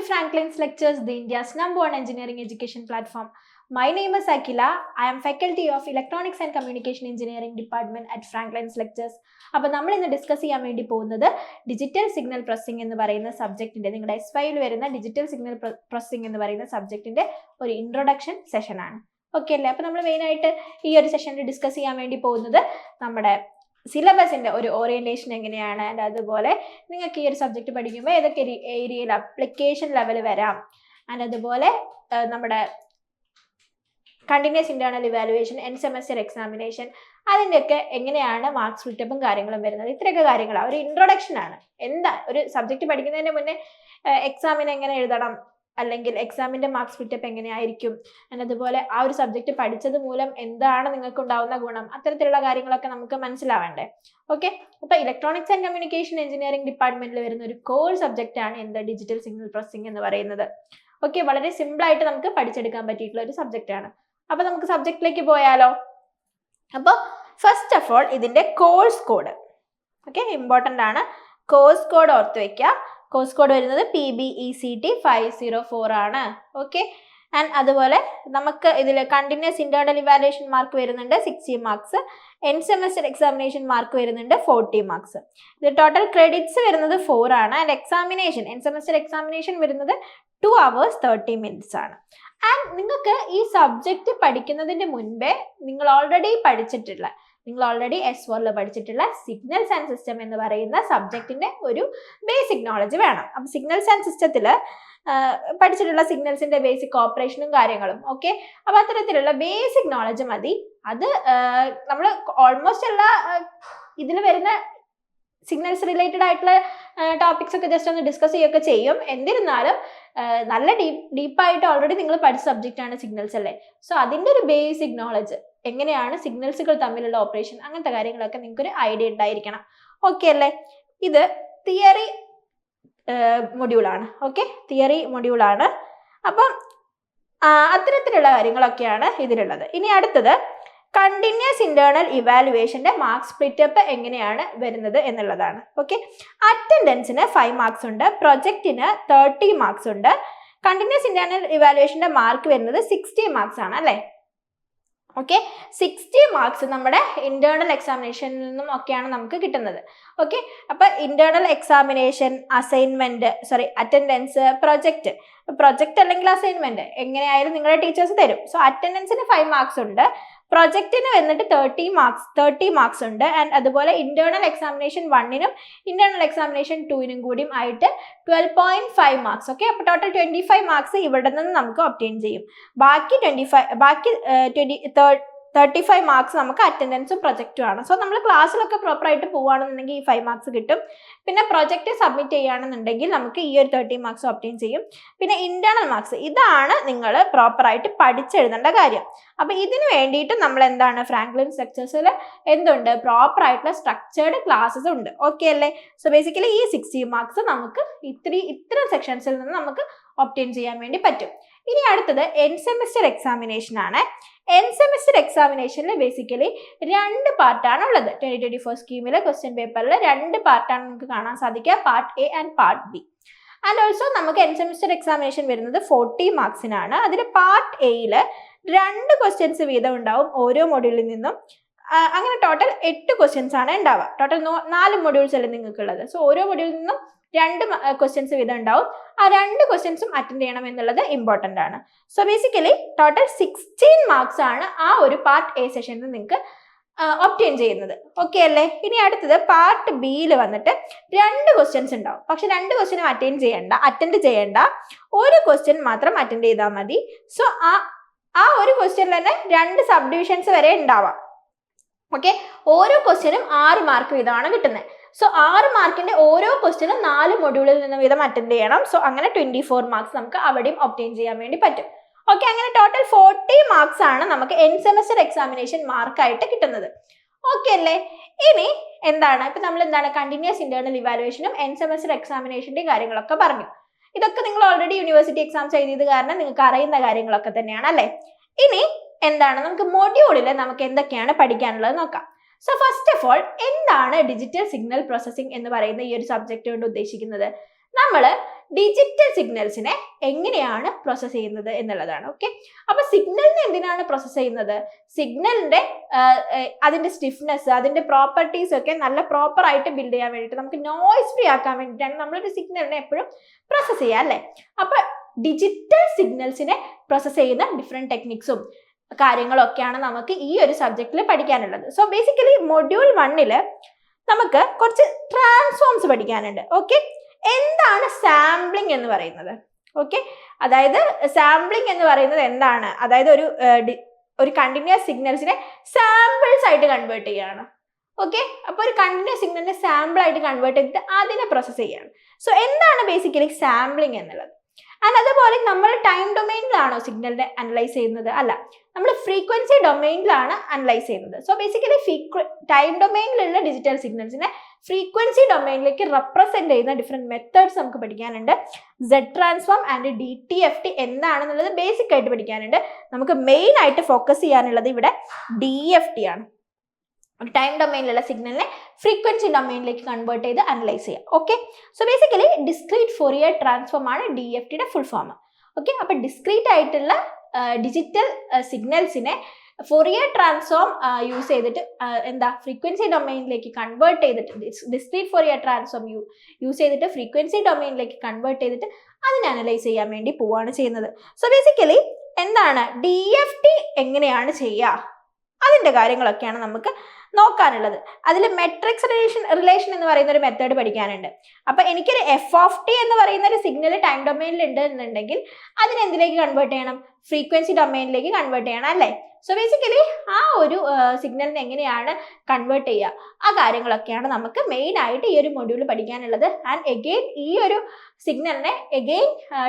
to Franklin's Lectures, the India's #1 engineering education platform. My name is Akila. I am faculty of Electronics and Communication Engineering Department at Franklin's Lectures. അപ്പോൾ നമ്മൾ ഇന്ന് discuss ചെയ്യാൻ വേണ്ടി പോകുന്നത് digital signal processing എന്ന് പറയുന്ന സബ്ജക്റ്റിന്റെ നിങ്ങളുടെ SYL വരുന്ന ഡിജിറ്റൽ സിഗ്നൽ പ്രോസസ്സിംഗ് എന്ന് പറയുന്ന സബ്ജക്റ്റിന്റെ ഒരു ഇൻട്രൊഡക്ഷൻ സെഷൻ ആണ്. ഓക്കെ അല്ലേ? അപ്പോൾ നമ്മൾ മെയിൻ ആയിട്ട് ഈ ഒരു സെഷനിൽ ഡിസ്കസ് ചെയ്യാൻ വേണ്ടി പോകുന്നത് നമ്മുടെ സിലബസിന്റെ ഒരു ഓറിയന്റേഷൻ എങ്ങനെയാണ്, ആൻഡ് അതുപോലെ നിങ്ങൾക്ക് ഈ ഒരു സബ്ജക്ട് പഠിക്കുമ്പോൾ ഏതൊക്കെ ഏരിയയിൽ അപ്ലിക്കേഷൻ ലെവൽ വരാം, ആൻഡ് അതുപോലെ നമ്മുടെ continuous internal evaluation, end semester examination, അതിൻ്റെയൊക്കെ എങ്ങനെയാണ് മാർക്സ് സ്പ്ലിറ്റപ്പും കാര്യങ്ങളും വരുന്നത്. ഇത്രയൊക്കെ കാര്യങ്ങളാണ്, ഒരു ഇൻട്രൊഡക്ഷൻ ആണ്. എന്താ ഒരു സബ്ജക്ട് പഠിക്കുന്നതിന് മുന്നേ എക്സാമിന് എങ്ങനെ എഴുതണം, അല്ലെങ്കിൽ എക്സാമിന്റെ മാർക്സ് സ്പ്ലിറ്റപ്പ് എങ്ങനെയായിരിക്കും, അതുപോലെ ആ ഒരു സബ്ജക്ട് പഠിച്ചത് മൂലം എന്താണ് നിങ്ങൾക്ക് ഉണ്ടാവുന്ന ഗുണം, അത്തരത്തിലുള്ള കാര്യങ്ങളൊക്കെ നമുക്ക് മനസ്സിലാവേണ്ടേ. ഓക്കെ, അപ്പൊ ഇലക്ട്രോണിക്സ് ആൻഡ് കമ്മ്യൂണിക്കേഷൻ എഞ്ചിനീയറിംഗ് ഡിപ്പാർട്ട്മെന്റിൽ വരുന്ന ഒരു കോർ സബ്ജക്റ്റ് ആണ് എന്ത് ഡിജിറ്റൽ സിഗ്നൽ പ്രോസസ്സിംഗ് എന്ന് പറയുന്നത്. ഓക്കെ, വളരെ സിമ്പിൾ ആയിട്ട് നമുക്ക് പഠിച്ചെടുക്കാൻ പറ്റിയിട്ടുള്ള ഒരു സബ്ജക്റ്റ് ആണ്. അപ്പൊ നമുക്ക് സബ്ജക്റ്റിലേക്ക് പോയാലോ. അപ്പോൾ ഫസ്റ്റ് ഓഫ് ഓൾ ഇതിന്റെ കോഴ്സ് കോഡ് ഓക്കെ ഇമ്പോർട്ടൻ്റ് ആണ്. കോഴ്സ് കോഡ് ഓർത്ത് വെക്കുക. കോഴ്സ് കോഡ് വരുന്നത് PBECT 504 ആണ്. ഓക്കെ, ആൻഡ് അതുപോലെ നമുക്ക് ഇതിൽ കണ്ടിന്യൂസ് ഇന്റേണൽ ഇവാലുവേഷൻ മാർക്ക് വരുന്നുണ്ട് 60 marks, end semester examination mark വരുന്നുണ്ട് 40 മാർക്സ്. ഇത് ടോട്ടൽ ക്രെഡിറ്റ്സ് വരുന്നത് 4 ആണ്. And examination end semester examination വരുന്നത് 2 hours 30 minutes ആണ്. ആൻഡ് നിങ്ങൾക്ക് ഈ സബ്ജക്റ്റ് പഠിക്കുന്നതിന് മുൻപേ നിങ്ങൾ ഓൾറെഡി S4 പഠിച്ചിട്ടുള്ള സിഗ്നൽസ് ആൻഡ് സിസ്റ്റം എന്ന് പറയുന്ന സബ്ജക്റ്റിന്റെ ഒരു ബേസിക് നോളജ് വേണം. അപ്പൊ സിഗ്നൽസ് ആൻഡ് സിസ്റ്റത്തിൽ പഠിച്ചിട്ടുള്ള സിഗ്നൽസിന്റെ ബേസിക് ഓപ്പറേഷനും കാര്യങ്ങളും ഓക്കെ. അപ്പൊ അത്തരത്തിലുള്ള ബേസിക് നോളജ് മതി. അത് നമ്മൾ ഓൾമോസ്റ്റ് എല്ലാ ഇതിൽ വരുന്ന സിഗ്നൽസ് റിലേറ്റഡ് ആയിട്ടുള്ള ടോപ്പിക്സ് ഒക്കെ ജസ്റ്റ് ഒന്ന് ഡിസ്കസ് ചെയ്യുകയൊക്കെ ചെയ്യും. എന്നിരുന്നാലും നല്ല ഡീപ്പായിട്ട് ഓൾറെഡി നിങ്ങൾ പഠിച്ച സബ്ജക്റ്റ് ആണ് സിഗ്നൽസ് അല്ലേ. സോ അതിൻ്റെ ഒരു ബേസിക് നോളജ്, എങ്ങനെയാണ് സിഗ്നൽസുകൾ തമ്മിലുള്ള ഓപ്പറേഷൻ, അങ്ങനത്തെ കാര്യങ്ങളൊക്കെ നിങ്ങൾക്കൊരു ഐഡിയ ഉണ്ടായിരിക്കണം. ഓക്കെ അല്ലേ? ഇത് തിയറി മൊഡ്യൂളാണ്. ഓക്കെ, തിയറി മൊഡ്യൂളാണ്. അപ്പം അത്തരത്തിലുള്ള കാര്യങ്ങളൊക്കെയാണ് ഇതിലുള്ളത്. ഇനി അടുത്തത് കണ്ടിന്യൂസ് ഇന്റേണൽ ഇവാലുവേഷന്റെ മാർക്സ് സ്പ്ലിറ്റപ്പ് എങ്ങനെയാണ് വരുന്നത് എന്നുള്ളതാണ്. ഓക്കെ, അറ്റൻഡൻസിന് 5 മാർക്സ് ഉണ്ട്, പ്രൊജക്റ്റിന് 30 മാർക്സ് ഉണ്ട്. കണ്ടിന്യൂസ് ഇന്റേണൽ ഇവാലുവേഷന്റെ മാർക്ക് വരുന്നത് 60 മാർക്സ് ആണ് അല്ലേ. ഓക്കെ, 60 മാർക്സ് നമ്മുടെ ഇന്റേണൽ എക്സാമിനേഷനിൽ നിന്നും ഒക്കെയാണ് നമുക്ക് കിട്ടുന്നത്. ഓക്കെ, അപ്പൊ ഇന്റേണൽ എക്സാമിനേഷൻ, അറ്റൻഡൻസ്, പ്രൊജക്റ്റ് അല്ലെങ്കിൽ അസൈൻമെന്റ് എങ്ങനെയായാലും നിങ്ങളുടെ ടീച്ചേഴ്സ് തരും. സോ അറ്റൻഡൻസിന് 5 മാർക്സ് ഉണ്ട്, പ്രൊജക്റ്റിന് വന്നിട്ട് 30 മാർക്സ് ഉണ്ട്. ആൻഡ് അതുപോലെ ഇന്റേണൽ എക്സാമിനേഷൻ 1നും ഇന്റേണൽ എക്സാമിനേഷൻ 2നും കൂടിയും ആയിട്ട് 12.5 മാർക്സ്. ഓക്കെ, അപ്പോൾ ടോട്ടൽ 25 മാർക്സ് ഇവിടെ നിന്ന് നമുക്ക് ഒബ്റ്റെയിൻ ചെയ്യും. ബാക്കി 35 മാർക്സ് നമുക്ക് അറ്റൻഡൻസും പ്രൊജക്റ്റും ആണ്. സോ നമ്മൾ ക്ലാസ്സിലൊക്കെ പ്രോപ്പറായിട്ട് പോവുകയാണെന്നുണ്ടെങ്കിൽ ഈ 5 മാർക്സ് കിട്ടും. പിന്നെ പ്രൊജക്റ്റ് സബ്മിറ്റ് ചെയ്യുകയാണെന്നുണ്ടെങ്കിൽ നമുക്ക് ഈ ഒരു 30 മാർക്സ് ഒബ്റ്റെയിൻ ചെയ്യും. പിന്നെ ഇന്റേണൽ മാർക്സ്, ഇതാണ് നിങ്ങൾ പ്രോപ്പറായിട്ട് പഠിച്ചെഴുതേണ്ട കാര്യം. അപ്പം ഇതിന് വേണ്ടിയിട്ട് നമ്മൾ എന്താണ് ഫ്രാങ്ക്ലിൻസ് ലെക്ചേഴ്സിൽ എന്തുണ്ട്, പ്രോപ്പറായിട്ടുള്ള സ്ട്രക്ചേർഡ് ക്ലാസ്സസ് ഉണ്ട്. ഓക്കെ അല്ലേ? സോ ബേസിക്കലി ഈ 60 മാർക്സ് നമുക്ക് ഇത്തരം സെക്ഷൻസിൽ നിന്ന് നമുക്ക് ഒബ്റ്റെയിൻ ചെയ്യാൻ വേണ്ടി പറ്റും. ഇനി അടുത്തത് എൻഡ് സെമസ്റ്റർ എക്സാമിനേഷൻ ആണ്. എൻഡ് സെമസ്റ്റർ എക്സാമിനേഷനിൽ ബേസിക്കലി 2 പാർട്ടാണ് ഉള്ളത്. 2024 സ്കീമിലെ ക്വസ്റ്റ്യൻ പേപ്പറിൽ 2 പാർട്ടാണ് നമുക്ക് കാണാൻ സാധിക്കുക, part A and part B. And also നമുക്ക് എൻഡ് സെമസ്റ്റർ എക്സാമിനേഷൻ വരുന്നത് 40 മാർക്സിനാണ്. അതിൽ പാർട്ട് എയിൽ 2 ക്വസ്റ്റ്യൻസ് വീതം ഉണ്ടാവും ഓരോ മൊഡ്യൂളിൽ നിന്നും. അങ്ങനെ ടോട്ടൽ 8 ക്വസ്റ്റ്യൻസ് ആണ് ഉണ്ടാവുക. ടോട്ടൽ 4 മൊഡ്യൂൾസ് അല്ലേ നിങ്ങൾക്കുള്ളത്. സോ ഓരോ മൊഡ്യൂളിൽ നിന്നും 2 ക്വസ്റ്റ്യൻസ് വീതം ഉണ്ടാവും. ആ 2 ക്വസ്റ്റ്യൻസും അറ്റൻഡ് ചെയ്യണം എന്നുള്ളത് ഇമ്പോർട്ടൻ്റ് ആണ്. സോ ബേസിക്കലി ടോട്ടൽ 16 മാർക്സ് ആണ് ആ ഒരു പാർട്ട് A സെഷനിൽ നിങ്ങൾക്ക് ഒബ്റ്റെയിൻ ചെയ്യുന്നത്. ഓക്കെ അല്ലേ? ഇനി അടുത്തത് പാർട്ട് Bയിൽ വന്നിട്ട് 2 ക്വസ്റ്റ്യൻസ് ഉണ്ടാവും. പക്ഷെ 2 ക്വസ്റ്റ്യനും അറ്റൻഡ് ചെയ്യേണ്ട, ഒരു ക്വസ്റ്റ്യൻ മാത്രം അറ്റൻഡ് ചെയ്താൽ മതി. സോ ആ ഒരു ക്വസ്റ്റ്യനിൽ തന്നെ 2 സബ് ഡിവിഷൻസ് വരെ ഉണ്ടാവാം. ഓക്കെ, ഓരോ ക്വസ്റ്റ്യനും 6 മാർക്ക് വീതമാണ് കിട്ടുന്നത്. സോ 6 മാർക്കിന്റെ ഓരോ ക്വസ്റ്റ്യനും 4 മൊഡ്യൂളിൽ നിന്ന് വീതം അറ്റൻഡ് ചെയ്യണം. സോ അങ്ങനെ 24 മാർക്സ് നമുക്ക് അവിടെയും ഒബ്റ്റെയിൻ ചെയ്യാൻ വേണ്ടി പറ്റും. ഓക്കെ, അങ്ങനെ ടോട്ടൽ 40 മാർക്സ് ആണ് നമുക്ക് എൻഡ് സെമസ്റ്റർ എക്സാമിനേഷൻ മാർക്കായിട്ട് കിട്ടുന്നത്. ഓക്കെ അല്ലേ? ഇനി എന്താണ്, ഇപ്പൊ നമ്മൾ കണ്ടിന്യൂസ് ഇന്റേണൽ ഇവാലുവേഷനും എൻഡ് സെമസ്റ്റർ എക്സാമിനേഷന്റെ കാര്യങ്ങളൊക്കെ പറഞ്ഞു. ഇതൊക്കെ നിങ്ങൾ ഓൾറെഡി യൂണിവേഴ്സിറ്റി എക്സാംസ് എഴുതിയത് കാരണം നിങ്ങൾക്ക് അറിയുന്ന കാര്യങ്ങളൊക്കെ തന്നെയാണ് അല്ലേ. ഇനി നമുക്ക് മൊഡ്യൂളിൽ നമുക്ക് എന്തൊക്കെയാണ് പഠിക്കാനുള്ളത് നോക്കാം. സോ ഫസ്റ്റ് ഓഫ് ഓൾ എന്താണ് ഡിജിറ്റൽ സിഗ്നൽ പ്രോസസ്സിംഗ് എന്ന് പറയുന്ന ഈ ഒരു സബ്ജക്റ്റ് കൊണ്ട് ഉദ്ദേശിക്കുന്നത്? നമ്മൾ ഡിജിറ്റൽ സിഗ്നൽസിനെ എങ്ങനെയാണ് പ്രോസസ് ചെയ്യുന്നത് എന്നുള്ളതാണ്. ഓക്കെ, അപ്പൊ സിഗ്നലിനെ എന്തിനാണ് പ്രോസസ് ചെയ്യുന്നത്? സിഗ്നലിന്റെ അതിന്റെ സ്റ്റിഫ്നെസ്, അതിന്റെ പ്രോപ്പർട്ടീസ് ഒക്കെ നല്ല പ്രോപ്പർ ആയിട്ട് ബിൽഡ് ചെയ്യാൻ വേണ്ടിയിട്ട്, നമുക്ക് നോയ്സ് ഫ്രീ ആക്കാൻ വേണ്ടിയിട്ടാണ് നമ്മളൊരു സിഗ്നലിനെ എപ്പോഴും പ്രോസസ് ചെയ്യുക അല്ലേ. അപ്പൊ ഡിജിറ്റൽ സിഗ്നൽസിനെ പ്രോസസ് ചെയ്യുന്ന ഡിഫറെന്റ് ടെക്നിക്സും കാര്യങ്ങളൊക്കെയാണ് നമുക്ക് ഈ ഒരു സബ്ജക്റ്റിൽ പഠിക്കാനുള്ളത്. സോ ബേസിക്കലി മൊഡ്യൂൾ 1 നമുക്ക് കുറച്ച് ട്രാൻസ്ഫോംസ് പഠിക്കാനുണ്ട്. ഓക്കെ, എന്താണ് സാമ്പിളിംഗ് എന്ന് പറയുന്നത്? ഓക്കെ, അതായത് സാമ്പിളിംഗ് എന്ന് പറയുന്നത് എന്താണ്? അതായത് ഒരു കണ്ടിന്യൂസ് സിഗ്നൽസിനെ സാമ്പിൾസ് ആയിട്ട് കൺവേർട്ട് ചെയ്യാണ്. ഓക്കെ, അപ്പോൾ ഒരു കണ്ടിന്യൂസ് സിഗ്നലിനെ സാമ്പിൾ ആയിട്ട് കൺവേർട്ട് ചെയ്തിട്ട് അതിനെ പ്രോസസ് ചെയ്യാണ്. സോ എന്താണ് ബേസിക്കലി സാമ്പിളിംഗ് എന്നുള്ളത്? ആൻഡ് അതുപോലെ നമ്മൾ ടൈം ഡൊമൈനിലാണോ സിഗ്നലിനെ അനലൈസ് ചെയ്യുന്നത്? അല്ല, നമ്മൾ ഫ്രീക്വൻസി ഡൊമൈനിലാണ് അനലൈസ് ചെയ്യുന്നത്. സോ ബേസിക്കലി ടൈം ഡൊമൈനിലുള്ള ഡിജിറ്റൽ സിഗ്നൽസിനെ ഫ്രീക്വൻസി ഡൊമൈനിലേക്ക് റെപ്രസെന്റ് ചെയ്യുന്ന ഡിഫറെന്റ് മെത്തേഡ്സ് നമുക്ക് പഠിക്കാനുണ്ട്. സെഡ് ട്രാൻസ്ഫോം ആൻഡ് DTFT എന്താണെന്നുള്ളത് ബേസിക് ആയിട്ട് പഠിക്കാനുണ്ട്. നമുക്ക് മെയിൻ ആയിട്ട് ഫോക്കസ് ചെയ്യാനുള്ളത് ഇവിടെ DFT ആണ്. ടൈം ഡൊമൈനിലുള്ള സിഗ്നലിനെ ഫ്രീക്വൻസി ഡൊമൈനിലേക്ക് കൺവേർട്ട് ചെയ്ത് അനലൈസ് ചെയ്യാം. Okay, so basically discrete Fourier transform ആണ് DFTയുടെ ഫുൾ ഫോം. ഓക്കെ, അപ്പൊ ഡിസ്ക്രീറ്റ് ആയിട്ടുള്ള ഡിജിറ്റൽ സിഗ്നൽസിനെ ഫോറിയർ ട്രാൻസ്ഫോം യൂസ് ചെയ്തിട്ട് ഫ്രീക്വൻസി ഡൊമൈനിലേക്ക് കൺവേർട്ട് ചെയ്തിട്ട്, ഡിസ്ക്രീറ്റ് ഫോറിയർ ട്രാൻസ്ഫോം യൂസ് ചെയ്തിട്ട് ഫ്രീക്വൻസി ഡൊമൈനിലേക്ക് കൺവേർട്ട് ചെയ്തിട്ട് അതിനെ അനലൈസ് ചെയ്യാൻ വേണ്ടി പോവാണ് ചെയ്യുന്നത്. സോ ബേസിക്കലി എന്താണ് DFT എങ്ങനെയാണ് ചെയ്യുക, അതിന്റെ കാര്യങ്ങളൊക്കെയാണ് നമുക്ക് നോക്കാനുള്ളത്. അതിൽ മെട്രിക്സ് റിലേഷൻ എന്ന് പറയുന്ന ഒരു മെത്തേഡ് പഠിക്കാനുണ്ട്. അപ്പൊ എനിക്കൊരു FT എന്ന് പറയുന്ന ഒരു സിഗ്നൽ ടൈം ഡൊമൈനിൽ ഉണ്ട് എന്നുണ്ടെങ്കിൽ അതിനെ എന്തിലേക്ക് കൺവേർട്ട് ചെയ്യണം? ഫ്രീക്വൻസി ഡൊമൈനിലേക്ക് കൺവേർട്ട് ചെയ്യണം അല്ലേ. സോ ബേസിക്കലി ആ ഒരു സിഗ്നലിനെ എങ്ങനെയാണ് കൺവേർട്ട് ചെയ്യുക, ആ കാര്യങ്ങളൊക്കെയാണ് നമുക്ക് മെയിൻ ആയിട്ട് ഈ ഒരു മൊഡ്യൂൾ പഠിക്കാനുള്ളത്. ആൻഡ് എഗെയിൻ ഈ ഒരു സിഗ്നലിനെ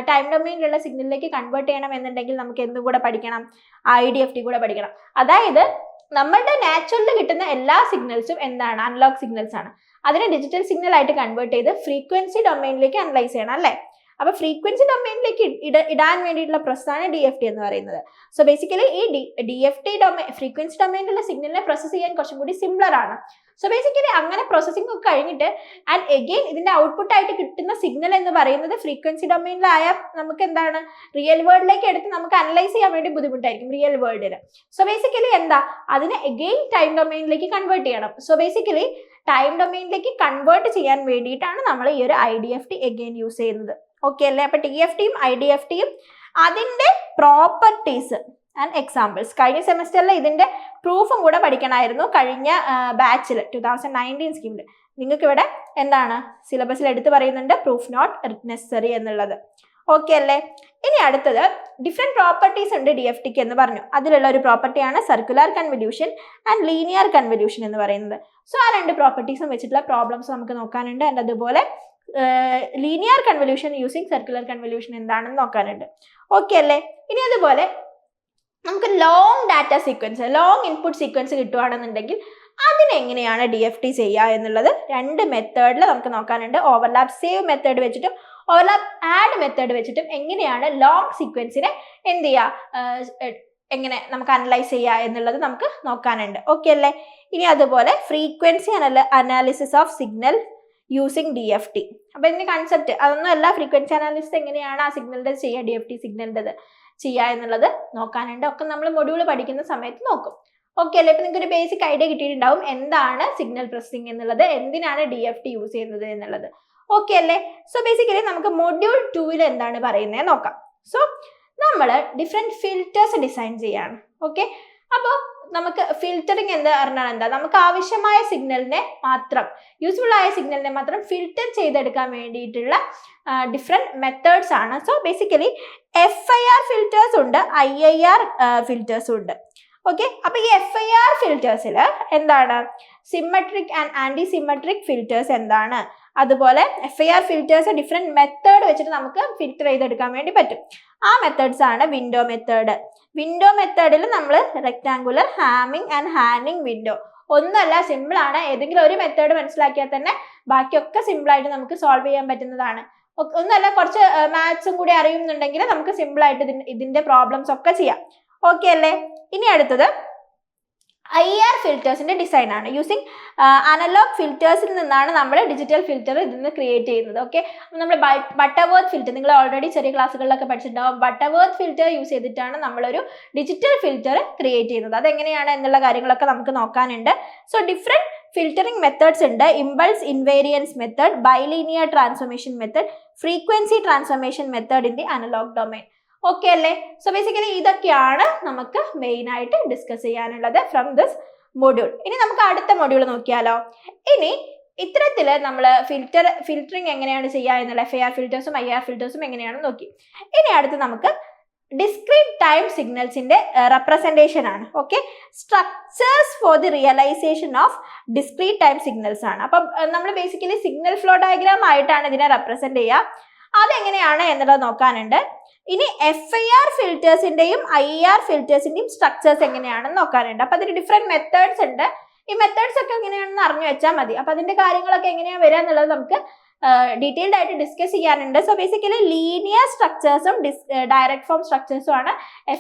ടൈം ഡൊമൈനിലുള്ള സിഗ്നലിലേക്ക് കൺവേർട്ട് ചെയ്യണം എന്നുണ്ടെങ്കിൽ നമുക്ക് എന്തും കൂടെ പഠിക്കണം? IDFT കൂടെ പഠിക്കണം. അതായത് നമ്മളുടെ നാച്ചുറലിൽ കിട്ടുന്ന എല്ലാ സിഗ്നൽസും എന്താണ്? അനലോഗ് സിഗ്നൽസ് ആണ്. അതിനെ ഡിജിറ്റൽ സിഗ്നൽ ആയിട്ട് കൺവേർട്ട് ചെയ്ത് ഫ്രീക്വൻസി ഡൊമൈനിലേക്ക് അനലൈസ് ചെയ്യണം അല്ലേ. അപ്പൊ ഫ്രീക്വൻസി ഡൊമൈനിലേക്ക് ഇടാൻ വേണ്ടിയിട്ടുള്ള പ്രോസസ്സാണ് DFT എന്ന് പറയുന്നത്. സോ ബേസിക്കലി ഈ DFT ഫ്രീക്വൻസി ഡൊമൈനിലുള്ള സിഗ്നലിനെ പ്രോസസ് ചെയ്യാൻ കുറച്ചും കൂടി സിംപ്ലർ ആണ്. സോ ബേസിക്കലി അങ്ങനെ പ്രോസസ്സിംഗ് ഒക്കെ കഴിഞ്ഞിട്ട് ആൻഡ് എഗെയിൻ ഇതിന്റെ ഔട്ട്പുട്ട് ആയിട്ട് കിട്ടുന്ന സിഗ്നൽ എന്ന് പറയുന്നത് ഫ്രീക്വൻസി ഡൊമൈനിലായാൽ നമുക്ക് എന്താണ് റിയൽ വേൾഡിലേക്ക് എടുത്ത് നമുക്ക് അനലൈസ് ചെയ്യാൻ വേണ്ടി ബുദ്ധിമുട്ടായിരിക്കും റിയൽ വേൾഡിൽ. സോ ബേസിക്കലി അതിനെ എഗെയിൻ ടൈം ഡൊമൈനിലേക്ക് കൺവേർട്ട് ചെയ്യണം. സോ ബേസിക്കലി ടൈം ഡൊമൈനിലേക്ക് കൺവേർട്ട് ചെയ്യാൻ വേണ്ടിയിട്ടാണ് നമ്മൾ ഈ ഒരു IDFT എഗെയിൻ യൂസ് ചെയ്യുന്നത്. ഓക്കെ അല്ലേ. അപ്പൊ TFTയും IDFTയും അതിന്റെ പ്രോപ്പർട്ടീസ് ആൻഡ് എക്സാമ്പിൾസ് കഴിഞ്ഞ സെമസ്റ്ററിൽ ഇതിന്റെ പ്രൂഫും കൂടെ പഠിക്കണമായിരുന്നു. കഴിഞ്ഞ ബാച്ചിൽ 2019 സ്കീമിൽ നിങ്ങൾക്ക് ഇവിടെ എന്താണ് സിലബസിൽ എടുത്ത് പറയുന്നുണ്ട് പ്രൂഫ് നോട്ട് നെസസറി എന്നുള്ളത്. ഓക്കെ അല്ലേ. ഇനി അടുത്തത് ഡിഫറെന്റ് പ്രോപ്പർട്ടീസ് ഉണ്ട് DFTക്ക് എന്ന് പറഞ്ഞു. അതിലുള്ള ഒരു പ്രോപ്പർട്ടിയാണ് circular convolution and linear convolution എന്ന് പറയുന്നത്. സോ ആ രണ്ട് പ്രോപ്പർട്ടീസും വെച്ചിട്ടുള്ള പ്രോബ്ലംസ് നമുക്ക് നോക്കാനുണ്ട്. ആൻഡ് അതുപോലെ linear convolution using circular convolution എന്താണെന്ന് നോക്കാനുണ്ട്. ഓക്കെ അല്ലേ. ഇനി അതുപോലെ നമുക്ക് long data sequence, long input sequence കിട്ടുകയാണെന്നുണ്ടെങ്കിൽ അതിനെങ്ങനെയാണ് DFT ചെയ്യുക എന്നുള്ളത് രണ്ട് മെത്തേഡിൽ നമുക്ക് നോക്കാനുണ്ട്. ഓവർലാപ്പ് സേവ് മെത്തേഡ് വെച്ചിട്ടും ഓവർലാപ്പ് ആഡ് മെത്തേഡ് വെച്ചിട്ടും എങ്ങനെയാണ് ലോങ് സീക്വൻസിനെ എന്ത് ചെയ്യുക, എങ്ങനെ നമുക്ക് അനലൈസ് ചെയ്യുക എന്നുള്ളത് നമുക്ക് നോക്കാനുണ്ട്. ഓക്കെ അല്ലേ. ഇനി അതുപോലെ frequency analysis of signal using DFT. അപ്പൊ ഇതിന്റെ കൺസെപ്റ്റ് അതൊന്നും അല്ല, ഫ്രീക്വൻസി അനാലിസിസ് എങ്ങനെയാണ് ആ സിഗ്നലിന്റെ ചെയ്യുക, DFT സിഗ്നലിൻ്റെ ചെയ്യുക എന്നുള്ളത് നോക്കാനുണ്ട്. ഒക്കെ നമ്മൾ മൊഡ്യൂൾ പഠിക്കുന്ന സമയത്ത് നോക്കും. ഓക്കെ അല്ലേ. ഇപ്പൊ നിങ്ങൾക്ക് ഒരു ബേസിക് ഐഡിയ കിട്ടിയിട്ടുണ്ടാവും എന്താണ് സിഗ്നൽ പ്രോസസിംഗ് എന്നുള്ളത്, എന്തിനാണ് DFT യൂസ് ചെയ്യുന്നത് എന്നുള്ളത്. ഓക്കെ അല്ലേ. സോ ബേസിക്കലി നമുക്ക് മൊഡ്യൂൾ 2 എന്താണ് പറയുന്നത് നോക്കാം. സോ നമ്മൾ ഡിഫറെന്റ് ഫിൽറ്റേഴ്സ് ഡിസൈൻ ചെയ്യാണ്. ഓക്കെ, അപ്പോൾ നമുക്ക് ഫിൽറ്ററിങ് എന്താ പറഞ്ഞാൽ എന്താ, നമുക്ക് ആവശ്യമായ സിഗ്നലിനെ മാത്രം, യൂസ്ഫുൾ ആയ സിഗ്നലിനെ മാത്രം ഫിൽറ്റർ ചെയ്തെടുക്കാൻ വേണ്ടിയിട്ടുള്ള ഡിഫറെന്റ് മെത്തേഡ്സ് ആണ്. സോ ബേസിക്കലി FIR ഫിൽറ്റേഴ്സ് ഉണ്ട്, IIR ഫിൽറ്റേഴ്സും ഉണ്ട്. ഓക്കെ, അപ്പൊ ഈ FIR ഫിൽറ്റേഴ്സിൽ എന്താണ് symmetric and anti symmetric filters എന്താണ്, അതുപോലെ FIR ഫിൽറ്റേഴ്സ് ഡിഫറെന്റ് മെത്തേഡ് വെച്ചിട്ട് നമുക്ക് ഫിൽറ്റർ ചെയ്തെടുക്കാൻ വേണ്ടി പറ്റും. ആ മെത്തേഡ്സ് ആണ് വിൻഡോ മെത്തേഡ്. വിൻഡോ മെത്തേഡിൽ നമ്മൾ rectangular, Hamming and Hanning window, ഒന്നുമല്ല, സിമ്പിൾ ആണ്. ഏതെങ്കിലും ഒരു മെത്തേഡ് മനസ്സിലാക്കിയാൽ തന്നെ ബാക്കിയൊക്കെ സിമ്പിൾ ആയിട്ട് നമുക്ക് സോൾവ് ചെയ്യാൻ പറ്റുന്നതാണ്. ഒന്നുമല്ല, കുറച്ച് മാത്സും കൂടി അറിയുന്നുണ്ടെങ്കിൽ നമുക്ക് സിമ്പിൾ ആയിട്ട് ഇതിന്റെ പ്രോബ്ലംസ് ഒക്കെ ചെയ്യാം. ഓക്കെ അല്ലേ. ഇനി അടുത്തത് IR ഫിൽറ്റേഴ്സിന്റെ ഡിസൈൻ ആണ്. യൂസിങ് അനലോഗ് ഫിൽറ്റേഴ്സിൽ നിന്നാണ് നമ്മൾ ഡിജിറ്റൽ ഫിൽറ്റർ ഇതിൽ നിന്ന് ക്രിയേറ്റ് ചെയ്യുന്നത്. ഓക്കെ, നമ്മൾ ബട്ടർവർത്ത് ഫിൽറ്റർ നിങ്ങൾ ഓൾറെഡി ചെറിയ ക്ലാസ്സുകളിലൊക്കെ പഠിച്ചിട്ടുണ്ടാവും. ബട്ടർവർത്ത് ഫിൽറ്റർ യൂസ് ചെയ്തിട്ടാണ് നമ്മളൊരു ഡിജിറ്റൽ ഫിൽറ്റർ ക്രിയേറ്റ് ചെയ്യുന്നത്. അതെങ്ങനെയാണ് എന്നുള്ള കാര്യങ്ങളൊക്കെ നമുക്ക് നോക്കാനുണ്ട്. സോ ഡിഫറെന്റ് ഫിൽറ്ററിംഗ് മെത്തേഡ്സ് ഉണ്ട്. Impulse invariance method, bilinear transformation method, frequency transformation method in the analog domain. Okay അല്ലേ? സോ ബേസിക്കലി ഇതൊക്കെയാണ് നമുക്ക് മെയിൻ ആയിട്ട് ഡിസ്കസ് ചെയ്യാനുള്ളത് ഫ്രം ദിസ് മൊഡ്യൂൾ. ഇനി നമുക്ക് അടുത്ത മൊഡ്യൂൾ നോക്കിയാലോ. ഇനി ഇത്തരത്തില് നമ്മൾ ഫിൽറ്ററിങ് എങ്ങനെയാണ് ചെയ്യുക എന്നുള്ള FIR ഫിൽറ്റേഴ്സും IR ഫിൽറ്റേഴ്സും എങ്ങനെയാണെന്ന് നോക്കി. ഇനി അടുത്ത് നമുക്ക് ഡിസ്ക്രീറ്റ് ടൈം സിഗ്നൽസിന്റെ റെപ്രസെന്റേഷൻ ആണ്. Okay, structures for the realization of discrete time signals ആണ്. അപ്പം നമ്മൾ ബേസിക്കലി സിഗ്നൽ ഫ്ലോ ഡയഗ്രാം ആയിട്ടാണ് ഇതിനെ റെപ്രസെന്റ് ചെയ്യുക. അതെങ്ങനെയാണ് എന്നുള്ളത് നോക്കാനുണ്ട്. ഇനി FIR ഫിൽറ്റേഴ്സിന്റെയും IR ഫിൽറ്റേഴ്സിന്റെയും സ്ട്രക്ചേഴ്സ് എങ്ങനെയാണെന്ന് നോക്കാനുണ്ട്. അപ്പൊ അതിന് ഡിഫറെന്റ് മെത്തേഡ്സ് ഉണ്ട്. ഈ മെത്തേഡ്സ് ഒക്കെ എങ്ങനെയാണെന്ന് അറിഞ്ഞു വെച്ചാൽ മതി. അപ്പൊ അതിന്റെ കാര്യങ്ങളൊക്കെ എങ്ങനെയാണ് വരിക എന്നുള്ളത് നമുക്ക് ഡീറ്റെയിൽഡ് ആയിട്ട് ഡിസ്കസ് ചെയ്യാനുണ്ട്. സോ ബേസിക്കലി ലീനിയർ സ്ട്രക്ചേഴ്സും ഡയറക്റ്റ് ഫോം സ്ട്രക്ചേഴ്സും ആണ്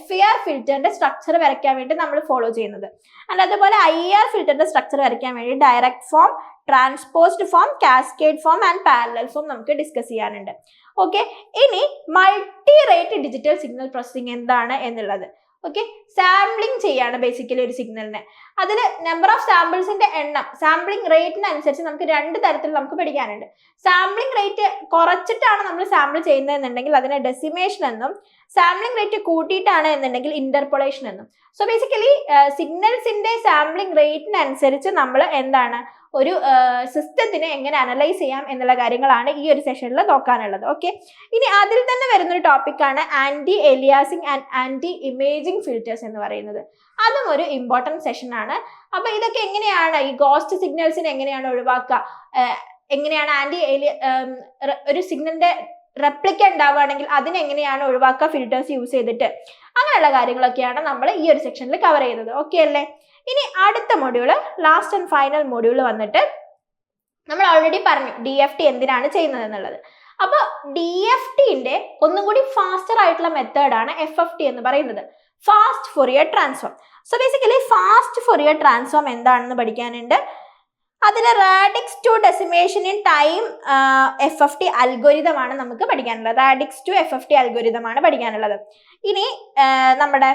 FIR ഫിൽറ്ററിന്റെ സ്ട്രക്ചർ വരയ്ക്കാൻ വേണ്ടി നമ്മൾ ഫോളോ ചെയ്യുന്നത്. ആൻഡ് അതുപോലെ IR ഫിൽറ്ററിന്റെ സ്ട്രക്ചർ വരയ്ക്കാൻ വേണ്ടി direct form, transposed form, cascade form and parallel form നമുക്ക് ഡിസ്കസ് ചെയ്യാനുണ്ട്. ഓക്കെ, ഇനി multi rate digital signal processing എന്താണ് എന്നുള്ളത്. ഓക്കെ, സാമ്പിളിംഗ് ചെയ്യാണ് ബേസിക്കലി ഒരു സിഗ്നലിന്. അതിൽ നമ്പർ ഓഫ് സാമ്പിൾസിന്റെ എണ്ണം സാമ്പിളിംഗ് റേറ്റിനനുസരിച്ച് നമുക്ക് രണ്ട് തരത്തിൽ നമുക്ക് പഠിക്കാനുണ്ട്. സാമ്പിളിംഗ് റേറ്റ് കുറച്ചിട്ടാണ് നമ്മൾ സാമ്പിൾ ചെയ്യുന്നതെന്നുണ്ടെങ്കിൽ അതിനെ ഡെസിമേഷൻ എന്നും, സാമ്പിളിംഗ് റേറ്റ് കൂട്ടിയിട്ടാണ് എന്നുണ്ടെങ്കിൽ ഇന്റർപോളേഷൻ എന്നും. സോ ബേസിക്കലി സിഗ്നൽസിന്റെ സാമ്പിളിംഗ് റേറ്റിനനുസരിച്ച് നമ്മൾ എന്താണ് ഒരു സിസ്റ്റത്തിനെ എങ്ങനെ അനലൈസ് ചെയ്യാം എന്നുള്ള കാര്യങ്ങളാണ് ഈ ഒരു സെഷനിൽ നോക്കാനുള്ളത്. ഓക്കെ, ഇനി അതിൽ തന്നെ വരുന്നൊരു ടോപ്പിക്കാണ് anti aliasing and anti imaging filters എന്ന് പറയുന്നത്. അതും ഒരു ഇമ്പോർട്ടൻറ്റ് സെഷൻ ആണ്. അപ്പൊ ഇതൊക്കെ എങ്ങനെയാണ് ഈ ഗോസ്റ്റ് സിഗ്നൽസിനെ എങ്ങനെയാണ് ഒഴിവാക്കുക, എങ്ങനെയാണ് ഒരു സിഗ്നലിന്റെ റെപ്ലിക്ക ഉണ്ടാവുകയാണെങ്കിൽ അതിനെങ്ങനെയാണ് ഒഴിവാക്കുക ഫിൽറ്റേഴ്സ് യൂസ് ചെയ്തിട്ട്, അങ്ങനെയുള്ള കാര്യങ്ങളൊക്കെയാണ് നമ്മൾ ഈ ഒരു സെക്ഷനിൽ കവർ ചെയ്യുന്നത്. ഓക്കെ അല്ലേ? ഇനി അടുത്ത module last and final module വന്നിട്ട് നമ്മൾ ഓൾറെഡി പറഞ്ഞു DFT എന്തിനാണ് ചെയ്യുന്നത് എന്നുള്ളത്. അപ്പൊ DFTന്റെ ഒന്നും കൂടി ഫാസ്റ്റർ ആയിട്ടുള്ള മെത്തേഡാണ് FFT എന്ന് പറയുന്നത്, fast Fourier transform. So basically fast Fourier transform എന്താണെന്ന് പഠിക്കാനുണ്ട്. അതിൽ radix two decimation in time FFT algorithm ആണ് നമുക്ക് പഠിക്കാനുള്ളത്. റാഡിക്സ് ടു FFT അൽഗോരിതം ആണ് പഠിക്കാനുള്ളത്. ഇനി നമ്മുടെ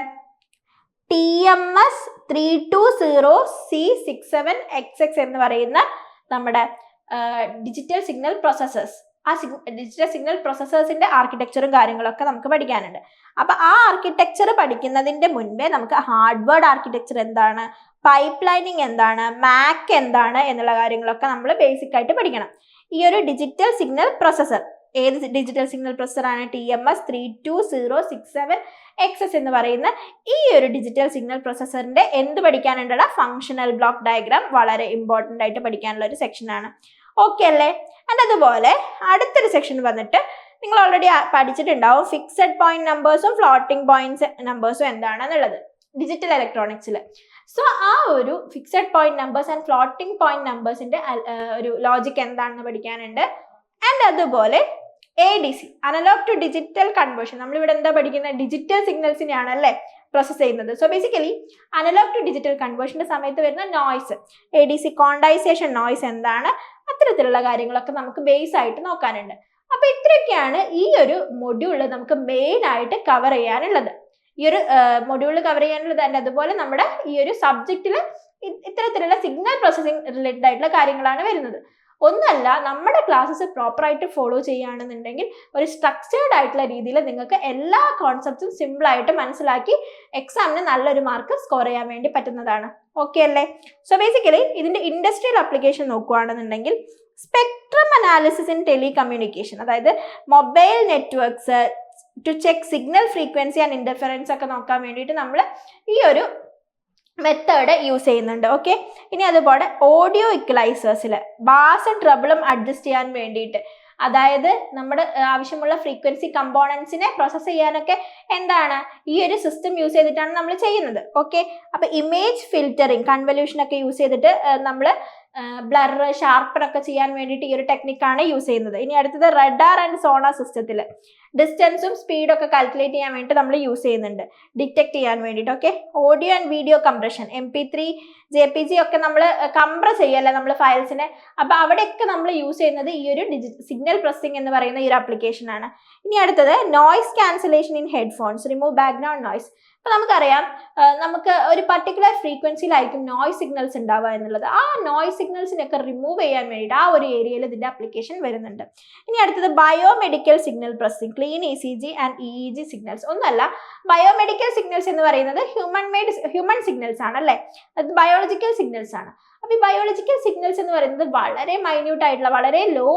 TMS 320C67XX എന്ന് പറയുന്ന നമ്മുടെ ഡിജിറ്റൽ സിഗ്നൽ പ്രോസസ്സേഴ്സ്, ആ ഡിജിറ്റൽ സിഗ്നൽ പ്രോസസ്സേഴ്സിന്റെ ആർക്കിടെക്ചറും കാര്യങ്ങളൊക്കെ നമുക്ക് പഠിക്കാനുണ്ട്. അപ്പൊ ആ ആർക്കിടെക്ചർ പഠിക്കുന്നതിന്റെ മുൻപേ നമുക്ക് ഹാർഡ്വേർഡ് ആർക്കിടെക്ചർ എന്താണ്, പൈപ്പ് ലൈനിങ് എന്താണ്, MAC എന്താണ് എന്നുള്ള കാര്യങ്ങളൊക്കെ നമ്മൾ ബേസിക് ആയിട്ട് പഠിക്കണം. ഈ ഒരു ഡിജിറ്റൽ സിഗ്നൽ പ്രോസസ്സർ ഏത് ഡിജിറ്റൽ സിഗ്നൽ പ്രോസസ്സറാണ്? TMS 32067XX എന്ന് പറയുന്ന ഈ ഒരു ഡിജിറ്റൽ സിഗ്നൽ പ്രോസസ്സറിന്റെ എന്ത് പഠിക്കാനുണ്ടോ? ഫങ്ഷണൽ ബ്ലോക്ക് ഡയഗ്രാം വളരെ ഇമ്പോർട്ടൻ്റ് ആയിട്ട് പഠിക്കാനുള്ള ഒരു സെക്ഷനാണ്. ഓക്കെ അല്ലേ? ആൻഡ് അതുപോലെ അടുത്തൊരു സെക്ഷൻ വന്നിട്ട് നിങ്ങൾ ഓൾറെഡി പഠിച്ചിട്ടുണ്ടാവും ഫിക്സഡ് പോയിന്റ് നമ്പേഴ്സും ഫ്ലോട്ടിംഗ് പോയിന്റ് നമ്പേഴ്സും എന്താണെന്നുള്ളത് ഡിജിറ്റൽ ഇലക്ട്രോണിക്സിൽ. സോ ആ ഒരു fixed point numbers and floating point നമ്പേഴ്സിന്റെ ഒരു ലോജിക് എന്താണെന്ന് പഠിക്കാനുണ്ട്. ആൻഡ് അതുപോലെ ADC analogue to digital conversion, നമ്മളിവിടെ എന്താ പഠിക്കുന്നത്? ഡിജിറ്റൽ സിഗ്നൽസിനെയാണ് അല്ലേ പ്രോസസ് ചെയ്യുന്നത്. So basically analogue to digital കൺവേർഷന്റെ സമയത്ത് വരുന്ന നോയ്സ്, ADC ക്വാണ്ടൈസേഷൻ നോയ്സ് എന്താണ്, അത്തരത്തിലുള്ള കാര്യങ്ങളൊക്കെ നമുക്ക് ബേസ് ആയിട്ട് നോക്കാനുണ്ട്. അപ്പൊ ഇത്രയൊക്കെയാണ് ഈ ഒരു മൊഡ്യൂളിൽ നമുക്ക് മെയിൻ ആയിട്ട് കവർ ചെയ്യാനുള്ളത്. ഈ ഒരു മൊഡ്യൂളിൽ കവർ ചെയ്യാനുള്ളത്. ആൻഡ് അതുപോലെ നമ്മുടെ ഈ ഒരു സബ്ജക്റ്റിൽ ഇത്തരത്തിലുള്ള സിഗ്നൽ പ്രോസസ്സിംഗ് റിലേറ്റഡ് ആയിട്ടുള്ള കാര്യങ്ങളാണ് വരുന്നത്. ഒന്നല്ല, നമ്മുടെ ക്ലാസ്സസ് പ്രോപ്പറായിട്ട് ഫോളോ ചെയ്യുകയാണെന്നുണ്ടെങ്കിൽ ഒരു സ്ട്രക്ചേർഡ് ആയിട്ടുള്ള രീതിയിൽ നിങ്ങൾക്ക് എല്ലാ കോൺസെപ്റ്റ്സും സിമ്പിൾ ആയിട്ട് മനസ്സിലാക്കി എക്സാമിന് നല്ലൊരു മാർക്ക് സ്കോർ ചെയ്യാൻ വേണ്ടി പറ്റുന്നതാണ്. ഓക്കെ അല്ലേ? സോ ബേസിക്കലി ഇതിന്റെ ഇൻഡസ്ട്രിയൽ ആപ്ലിക്കേഷൻ നോക്കുകയാണെന്നുണ്ടെങ്കിൽ സ്പെക്ട്രം അനാലിസിസ് ഇൻ ടെലികമ്മ്യൂണിക്കേഷൻ, അതായത് mobile networks to check signal frequency and interference ഒക്കെ നോക്കാൻ വേണ്ടിയിട്ട് നമ്മൾ ഈ ഒരു മെത്തേഡ് യൂസ് ചെയ്യുന്നുണ്ട്. ഓക്കെ, ഇനി അതുപോലെ ഓഡിയോ ഇക്വലൈസേഴ്സിൽ ബാസും ട്രബിളും അഡ്ജസ്റ്റ് ചെയ്യാൻ വേണ്ടിയിട്ട്, അതായത് നമ്മുടെ ആവശ്യമുള്ള ഫ്രീക്വൻസി കമ്പോണൻസിനെ പ്രോസസ്സ് ചെയ്യാനൊക്കെ എന്താണ് ഈ ഒരു സിസ്റ്റം യൂസ് ചെയ്തിട്ടാണ് നമ്മൾ ചെയ്യുന്നത്. ഓക്കെ, അപ്പൊ ഇമേജ് ഫിൽറ്ററിങ് കൺവല്യൂഷൻ ഒക്കെ യൂസ് ചെയ്തിട്ട് നമ്മൾ ബ്ലർ ഷാർപ്പൻ ഒക്കെ ചെയ്യാൻ വേണ്ടിയിട്ട് ഈ ഒരു ടെക്നിക്കാണ് യൂസ് ചെയ്യുന്നത്. ഇനി അടുത്തത് റഡാർ ആൻഡ് സോണാർ സിസ്റ്റത്തിൽ ഡിസ്റ്റൻസും സ്പീഡും ഒക്കെ കാൽക്കുലേറ്റ് ചെയ്യാൻ വേണ്ടിയിട്ട് നമ്മൾ യൂസ് ചെയ്യുന്നുണ്ട്, ഡിറ്റക്ട് ചെയ്യാൻ വേണ്ടിയിട്ട്. Okay, audio and video compression, MP3 JPG ഒക്കെ നമ്മൾ കംപ്രസ് ചെയ്യല്ലേ നമ്മൾ ഫയൽസിനെ. അപ്പൊ അവിടെയൊക്കെ നമ്മൾ യൂസ് ചെയ്യുന്നത് ഈ ഒരു സിഗ്നൽ പ്രൊസസിംഗ് എന്ന് പറയുന്ന ഈ ഒരു ആപ്ലിക്കേഷൻ ആണ്. ഇനി അടുത്തത് noise cancellation in headphones, remove background noise. അപ്പൊ നമുക്കറിയാം നമുക്ക് ഒരു പർട്ടിക്കുലർ ഫ്രീക്വൻസിയിലായിരിക്കും നോയ്സ് സിഗ്നൽസ് ഉണ്ടാവുക എന്നുള്ളത്. ആ നോയ്സ് സിഗ്നൽസിനൊക്കെ റിമൂവ് ചെയ്യാൻ വേണ്ടിയിട്ട് ആ ഒരു ഏരിയയിൽ ഇതിന്റെ ആപ്ലിക്കേഷൻ വരുന്നുണ്ട്. ഇനി അടുത്തത് biomedical signal processing, clean ECG and EEG signals. ഒന്നല്ല, ബയോമെഡിക്കൽ സിഗ്നൽസ് എന്ന് പറയുന്നത് ഹ്യൂമൻ സിഗ്നൽസ് ആണ് അല്ലേ, അത് ബയോളജിക്കൽ സിഗ്നൽസ് ആണ്. അപ്പൊ ഈ ബയോളജിക്കൽ സിഗ്നൽസ് എന്ന് പറയുന്നത് വളരെ മൈന്യൂട്ട് ആയിട്ടുള്ള, വളരെ ലോ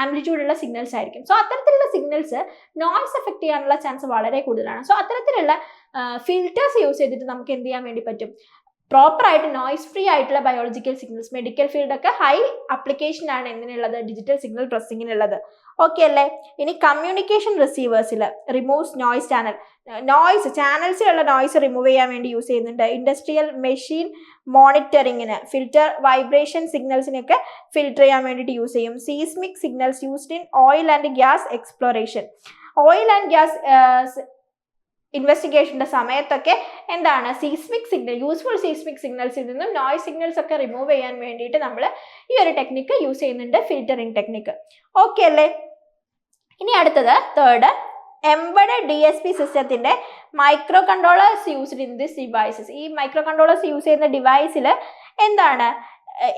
ആംപ്ലിറ്റ്യൂഡ് ഉള്ള സിഗ്നൽസ് ആയിരിക്കും. സോ അത്തരത്തിലുള്ള സിഗ്നൽസ് നോയ്സ് എഫക്ട് ചെയ്യാനുള്ള ചാൻസ് വളരെ കൂടുതലാണ്. സോ അത്തരത്തിലുള്ള ഫിൽറ്റേഴ്സ് യൂസ് ചെയ്തിട്ട് നമുക്ക് എന്ത് ചെയ്യാൻ വേണ്ടി പറ്റും, പ്രോപ്പർ ആയിട്ട് നോയ്സ് ഫ്രീ ആയിട്ടുള്ള ബയോളജിക്കൽ സിഗ്നൽസ്, മെഡിക്കൽ ഫീൽഡ് ഒക്കെ ഹൈ ആപ്ലിക്കേഷൻ ആണ് എന്തിനുള്ളത്, ഡിജിറ്റൽ സിഗ്നൽ പ്രോസസിങ്ങിനുള്ളത്. ഓക്കെ അല്ലേ. ഇനി കമ്മ്യൂണിക്കേഷൻ റിസീവേഴ്സിൽ റിമൂവ്സ് നോയ്സ് ചാനൽ, നോയ്സ് ചാനൽസിലുള്ള നോയ്സ് റിമൂവ് ചെയ്യാൻ വേണ്ടി യൂസ് ചെയ്യുന്നുണ്ട്. ഇൻഡസ്ട്രിയൽ മെഷീൻ മോണിറ്ററിങ്ങിന് ഫിൽറ്റർ, വൈബ്രേഷൻ സിഗ്നൽസിനൊക്കെ ഫിൽറ്റർ ചെയ്യാൻ വേണ്ടിയിട്ട് യൂസ് ചെയ്യും. Seismic signals used in oil and gas exploration, oil and gas ഇൻവെസ്റ്റിഗേഷന്റെ സമയത്തൊക്കെ എന്താണ് സീസ്മിക് സിഗ്നൽ, യൂസ്ഫുൾ സീസ്മിക് സിഗ്നൽസിൽ നിന്നും നോയ്സ് സിഗ്നൽസ് ഒക്കെ റിമൂവ് ചെയ്യാൻ വേണ്ടിയിട്ട് നമ്മൾ ഈ ഒരു ടെക്നിക്ക് യൂസ് ചെയ്യുന്നുണ്ട്, ഫിൽറ്ററിംഗ് ടെക്നിക്ക്. ഓക്കെ അല്ലേ. ഇനി അടുത്തത് തേർഡ്, എംബഡഡ് DSP സിസ്റ്റത്തിന്റെ micro controllers used in this devices. ഈ മൈക്രോ കൺട്രോളേഴ്സ് യൂസ് ചെയ്യുന്ന ഡിവൈസിൽ എന്താണ്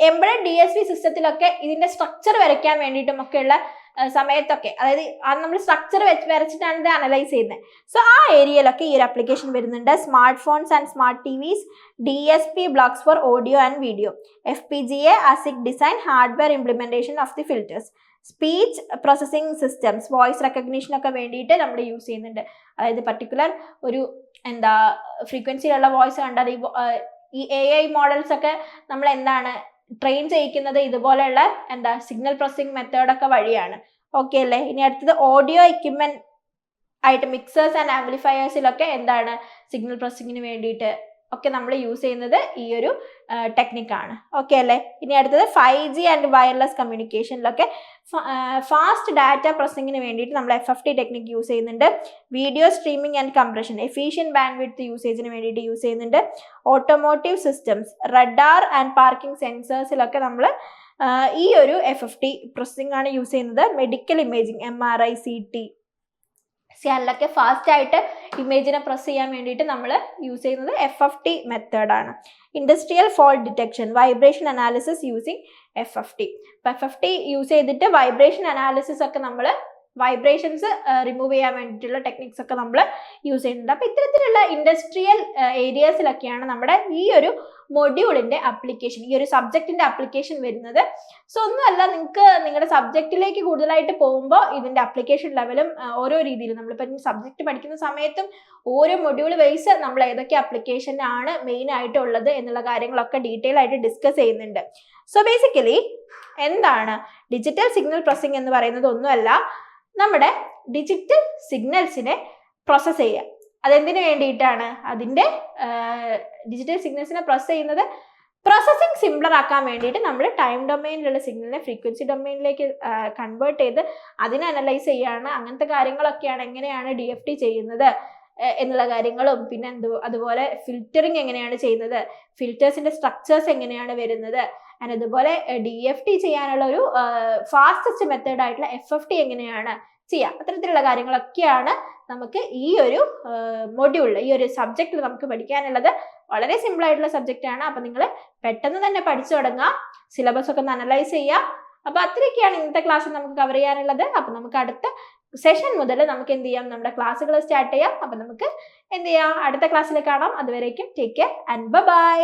എംബഡഡ് DSP സിസ്റ്റത്തിലൊക്കെ ഇതിന്റെ സ്ട്രക്ചർ വരയ്ക്കാൻ വേണ്ടിയിട്ടും ഒക്കെയുള്ള സമയത്തൊക്കെ, അതായത് നമ്മൾ സ്ട്രക്ചർ വരച്ചിട്ടാണ് ഇത് അനലൈസ് ചെയ്യുന്നത്. സോ ആ ഏരിയയിലൊക്കെ ഈ ഒരു ആപ്ലിക്കേഷൻ വരുന്നുണ്ട്. Smart phones and smart TVs, DSP blocks for audio and video, FPGA, ASIC design, hardware implementation of the filters, speech processing systems, voice recognition ഒക്കെ വേണ്ടിയിട്ട് നമ്മൾ യൂസ് ചെയ്യുന്നുണ്ട്. അതായത് പർട്ടിക്കുലർ ഒരു ഫ്രീക്വൻസിയിലുള്ള വോയിസ് കണ്ടാൽ ഈ AI മോഡൽസ് ഒക്കെ നമ്മൾ എന്താണ് ട്രെയിൻ ചെയ്യിക്കുന്നത് ഇതുപോലെയുള്ള സിഗ്നൽ പ്രോസസിംഗ് മെത്തേഡൊക്കെ വഴിയാണ്. ഓക്കെ അല്ലേ. ഇനി അടുത്തത് ഓഡിയോ എക്യുപ്മെന്റ് ആയിട്ട് മിക്സേഴ്സ് ആൻഡ് ആംപ്ലിഫയേഴ്സിലൊക്കെ സിഗ്നൽ പ്രോസസിങ്ങിന് വേണ്ടിയിട്ട് ഒക്കെ നമ്മൾ യൂസ് ചെയ്യുന്നത് ഈ ഒരു ടെക്നിക്കാണ്. ഓക്കെ അല്ലേ. ഇനി അടുത്തത് 5G ആൻഡ് വയർലെസ് കമ്മ്യൂണിക്കേഷനിലൊക്കെ ഫാസ്റ്റ് ഡാറ്റ പ്രോസസിങ്ങിന് വേണ്ടിയിട്ട് നമ്മൾ FFT ടെക്നിക്ക് യൂസ് ചെയ്യുന്നുണ്ട്. Video streaming and compression, efficient bandwidth യൂസേജിന് വേണ്ടിയിട്ട് യൂസ് ചെയ്യുന്നുണ്ട്. Automotive systems, radar and parking സെൻസേഴ്സിലൊക്കെ നമ്മൾ ഈ ഒരു FFT പ്രോസസിംഗ് ആണ് യൂസ് ചെയ്യുന്നത്. മെഡിക്കൽ ഇമേജിംഗ്, MRI, CT സ്കാനിലൊക്കെ ഫാസ്റ്റ് ആയിട്ട് ഇമേജിനെ പ്രസ് ചെയ്യാൻ വേണ്ടിയിട്ട് നമ്മൾ യൂസ് ചെയ്യുന്നത് FFT മെത്തേഡാണ്. Industrial fault detection, vibration analysis using FFT. അപ്പോൾ FFT യൂസ് ചെയ്തിട്ട് വൈബ്രേഷൻ അനാലിസിസ് ഒക്കെ നമ്മൾ വൈബ്രേഷൻസ് റിമൂവ് ചെയ്യാൻ വേണ്ടിയിട്ടുള്ള ടെക്നിക്സ് ഒക്കെ നമ്മൾ യൂസ് ചെയ്യുന്നുണ്ട്. അപ്പോൾ ഇത്തരത്തിലുള്ള ഇൻഡസ്ട്രിയൽ ഏരിയസിലൊക്കെയാണ് നമ്മുടെ ഈ ഒരു മൊഡ്യൂളിന്റെ ആപ്ലിക്കേഷൻ, ഈ ഒരു സബ്ജക്റ്റിന്റെ ആപ്ലിക്കേഷൻ വരുന്നത്. സോ ഒന്നുമല്ല, നിങ്ങൾക്ക് നിങ്ങളുടെ സബ്ജക്റ്റിലേക്ക് കൂടുതലായിട്ട് പോകുമ്പോൾ ഇതിന്റെ ആപ്ലിക്കേഷൻ ലെവലും ഓരോ രീതിയിൽ നമ്മളിപ്പോൾ സബ്ജക്റ്റ് പഠിക്കുന്ന സമയത്തും ഓരോ മൊഡ്യൂൾ വൈസ് നമ്മൾ ഏതൊക്കെ ആപ്ലിക്കേഷൻ ആണ് മെയിൻ ആയിട്ടുള്ളത് എന്നുള്ള കാര്യങ്ങളൊക്കെ ഡീറ്റെയിൽ ആയിട്ട് ഡിസ്കസ് ചെയ്യുന്നുണ്ട്. സോ ബേസിക്കലി എന്താണ് ഡിജിറ്റൽ സിഗ്നൽ പ്രോസസിംഗ് എന്ന് പറയുന്നത്? ഒന്നുമല്ല, നമ്മുടെ ഡിജിറ്റൽ സിഗ്നൽസിനെ പ്രോസസ്സ് ചെയ്യുക. അതെന്തിനു വേണ്ടിയിട്ടാണ്? അതിൻ്റെ ഡിജിറ്റൽ സിഗ്നൽസിനെ പ്രോസസ്സ് ചെയ്യുന്നത് പ്രോസസ്സിങ് സിംപ്ലർ ആക്കാൻ വേണ്ടിയിട്ട് നമ്മൾ ടൈം ഡൊമൈനിലുള്ള സിഗ്നലിനെ ഫ്രീക്വൻസി ഡൊമൈനിലേക്ക് കൺവേർട്ട് ചെയ്ത് അതിനെ അനലൈസ് ചെയ്യുകയാണ്. അങ്ങനത്തെ കാര്യങ്ങളൊക്കെയാണ് എങ്ങനെയാണ് DFT ചെയ്യുന്നത് എന്നുള്ള കാര്യങ്ങളും, പിന്നെ അതുപോലെ ഫിൽറ്ററിങ് എങ്ങനെയാണ് ചെയ്യുന്നത്, ഫിൽറ്റേഴ്സിന്റെ സ്ട്രക്ചേഴ്സ് എങ്ങനെയാണ് വരുന്നത്, ആൻഡ് അതുപോലെ DFT ചെയ്യാനുള്ള ഒരു ഫാസ്റ്റസ്റ്റ് മെത്തേഡ് ആയിട്ടുള്ള FFT എങ്ങനെയാണ് ചെയ്യുക, അത്തരത്തിലുള്ള കാര്യങ്ങളൊക്കെയാണ് നമുക്ക് ഈ ഒരു മൊഡ്യൂളിൽ, ഈ ഒരു സബ്ജക്റ്റിൽ നമുക്ക് പഠിക്കാനുള്ളത്. വളരെ സിമ്പിൾ ആയിട്ടുള്ള സബ്ജക്റ്റ് ആണ്. അപ്പം നിങ്ങൾ പെട്ടെന്ന് തന്നെ പഠിച്ചു തുടങ്ങുക, സിലബസ് ഒക്കെ ഒന്ന് അനലൈസ് ചെയ്യുക. അപ്പോൾ അത്രയൊക്കെയാണ് ഇന്നത്തെ ക്ലാസ്സിൽ നമുക്ക് കവർ ചെയ്യാനുള്ളത്. അപ്പം നമുക്ക് അടുത്ത സെഷൻ മുതൽ നമുക്ക് എന്ത് ചെയ്യാം, നമ്മുടെ ക്ലാസ്സുകൾ സ്റ്റാർട്ട് ചെയ്യാം. അപ്പം നമുക്ക് എന്ത് ചെയ്യാം, അടുത്ത ക്ലാസ്സിൽ കാണാം. അതുവരേക്കും ടേക്ക് കെയർ ആൻഡ് ബൈ.